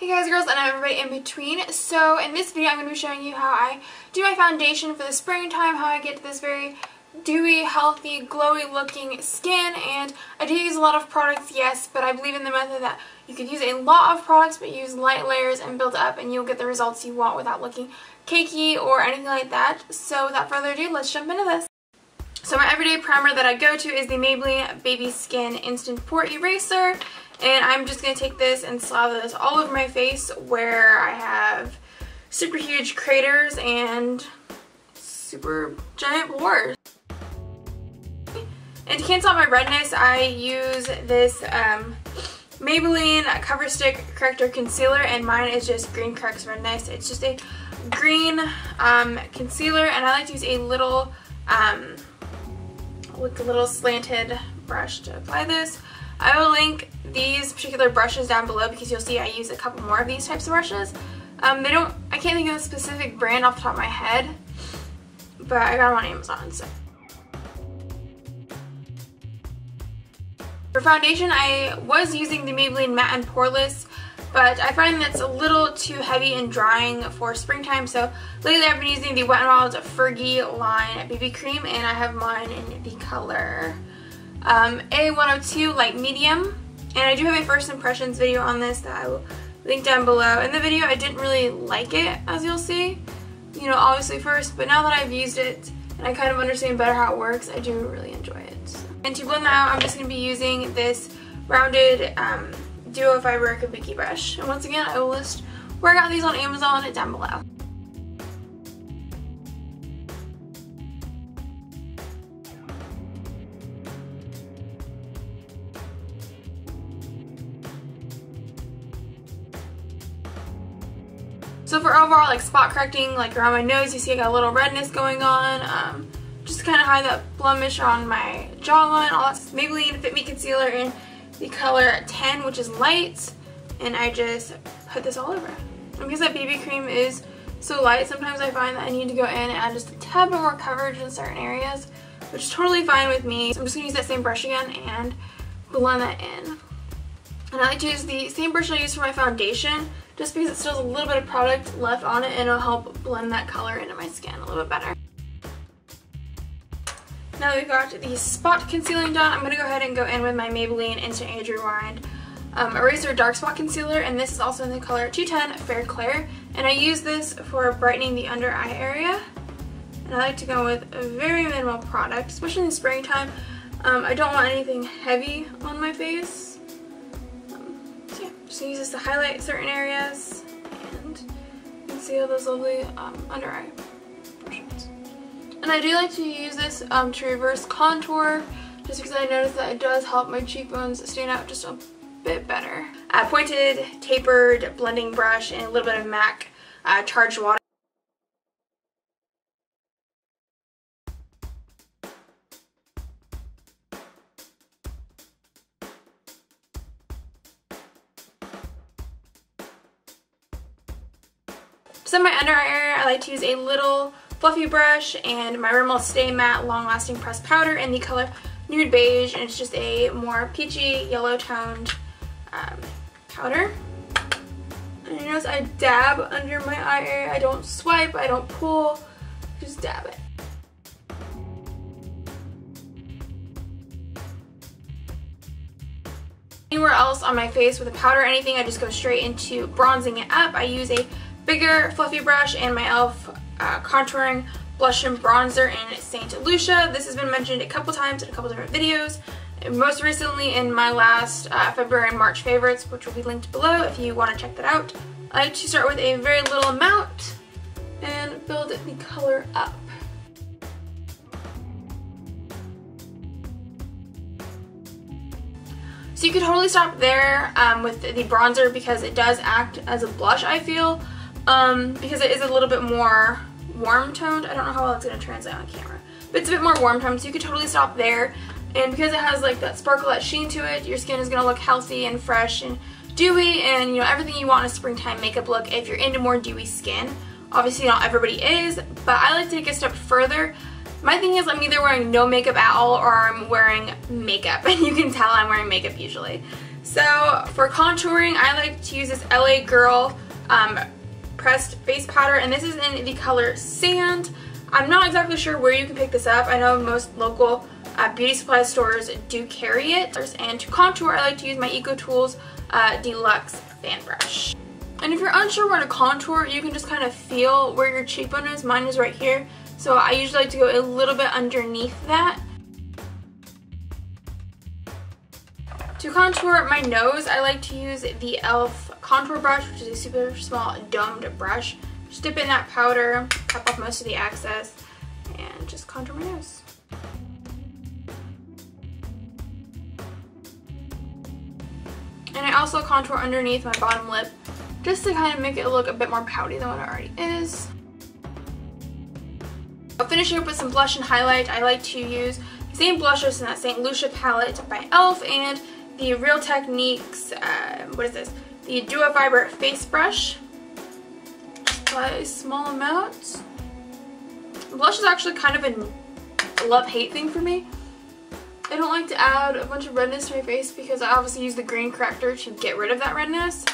Hey guys, girls, and everybody in between. So in this video I'm going to be showing you how I do my foundation for the springtime, how I get this very dewy, healthy, glowy looking skin. And I do use a lot of products, yes, but I believe in the method that you could use a lot of products but use light layers and build up and you'll get the results you want without looking cakey or anything like that. So without further ado, let's jump into this. So my everyday primer that I go to is the Maybelline Baby Skin Instant Pore Eraser. And I'm just going to take this and slather this all over my face where I have super huge craters and super giant pores. And to cancel out my redness, I use this Maybelline Cover Stick Corrector Concealer, and mine is just Green Corrects Redness. It's just a green concealer, and I like to use a little, with a little slanted brush to apply this. I will link these particular brushes down below because you'll see I use a couple more of these types of brushes. I can't think of a specific brand off the top of my head, but I got them on Amazon. So for foundation, I was using the Maybelline Matte and Poreless, but I find that's a little too heavy and drying for springtime. So lately I've been using the Wet n Wild Fergie line BB cream, and I have mine in the color A102 Light Medium. And I do have a first impressions video on this that I will link down below. In the video I didn't really like it, as you'll see, you know, obviously first, but now that I've used it and I kind of understand better how it works, I do really enjoy it. And to blend that out, I'm just going to be using this rounded duo fiber kabuki brush. And once again, I will list where I got these on Amazon down below. So for overall like spot correcting, like around my nose, you see I got a little redness going on. Just to kind of hide that blemish on my jawline. All that's Maybelline Fit Me Concealer in the color 10, which is light. And I just put this all over. And because that BB cream is so light, sometimes I find that I need to go in and add just a tad bit more coverage in certain areas, which is totally fine with me. So I'm just going to use that same brush again and blend that in. And I like to use the same brush I use for my foundation, just because it still has a little bit of product left on it and it'll help blend that color into my skin a little bit better. Now that we've got the spot concealing done, I'm going to go ahead and go in with my Maybelline Instant Age Rewind Eraser Dark Spot Concealer, and this is also in the color 210 Fair Clair. And I use this for brightening the under eye area. And I like to go with a very minimal product, especially in the springtime. I don't want anything heavy on my face. So yeah, just going to use this to highlight certain areas and conceal those lovely under eye portions. And I do like to use this to reverse contour, just because I noticed that it does help my cheekbones stand out just a bit better. A pointed, tapered blending brush and a little bit of MAC charged water. To set my under eye area, I like to use a little fluffy brush and my Rimmel Stay Matte Long Lasting Pressed Powder in the color Nude Beige, and it's just a more peachy yellow toned powder. And you notice I dab under my eye area. I don't swipe, I don't pull, just dab it. Anywhere else on my face with a powder or anything, I just go straight into bronzing it up. I use a bigger fluffy brush and my E.L.F. Contouring Blush and Bronzer in St. Lucia. This has been mentioned a couple times in a couple different videos. And most recently in my last February and March favorites, which will be linked below if you want to check that out. I like to start with a very little amount and build the color up. So you could totally stop there with the bronzer because it does act as a blush, I feel. Because it is a little bit more warm toned. I don't know how well it's going to translate on camera, but it's a bit more warm toned, so you could totally stop there. And because it has like that sparkle, that sheen to it, your skin is going to look healthy and fresh and dewy, and you know, everything you want in a springtime makeup look if you're into more dewy skin. Obviously not everybody is, but I like to take a step further. My thing is I'm either wearing no makeup at all or I'm wearing makeup, and you can tell I'm wearing makeup usually. So for contouring, I like to use this LA Girl pressed face powder, and this is in the color Sand. I'm not exactly sure where you can pick this up. I know most local beauty supply stores do carry it. And to contour, I like to use my EcoTools Deluxe Fan Brush. And if you're unsure where to contour, you can just kind of feel where your cheekbone is. Mine is right here, so I usually like to go a little bit underneath that. To contour my nose, I like to use the E.L.F. contour brush, which is a super small domed brush. Just dip in that powder, tap off most of the excess, and just contour my nose. And I also contour underneath my bottom lip, just to kind of make it look a bit more pouty than what it already is. I'll finish it up with some blush and highlight. I like to use the same blushes in that St. Lucia palette by E.L.F. and the Real Techniques, what is this? The Duo Fiber Face Brush. By a small amount. Blush is actually kind of a love-hate thing for me. I don't like to add a bunch of redness to my face because I obviously use the green corrector to get rid of that redness.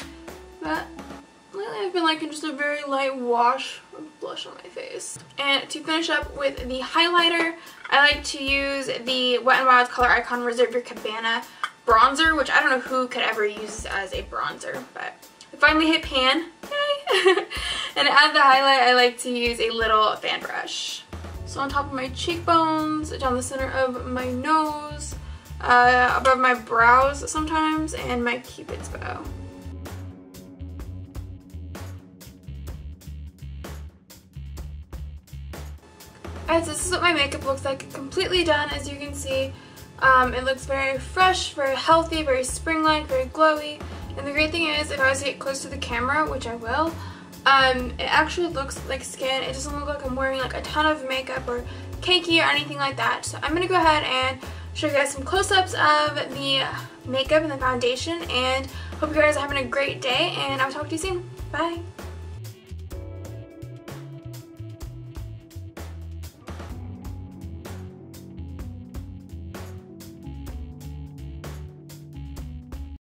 But lately I've been liking just a very light wash of blush on my face. And to finish up with the highlighter, I like to use the Wet n Wild Color Icon Reserve Your Cabana bronzer, which I don't know who could ever use as a bronzer, but I finally hit pan. Yay! And to add the highlight, I like to use a little fan brush. So on top of my cheekbones, down the center of my nose, above my brows sometimes, and my cupid's bow. Alright, so this is what my makeup looks like, completely done, as you can see. It looks very fresh, very healthy, very spring-like, very glowy. And the great thing is, if I was to get close to the camera, which I will, it actually looks like skin. It doesn't look like I'm wearing like a ton of makeup or cakey or anything like that. So I'm going to go ahead and show you guys some close-ups of the makeup and the foundation. And hope you guys are having a great day, and I'll talk to you soon. Bye!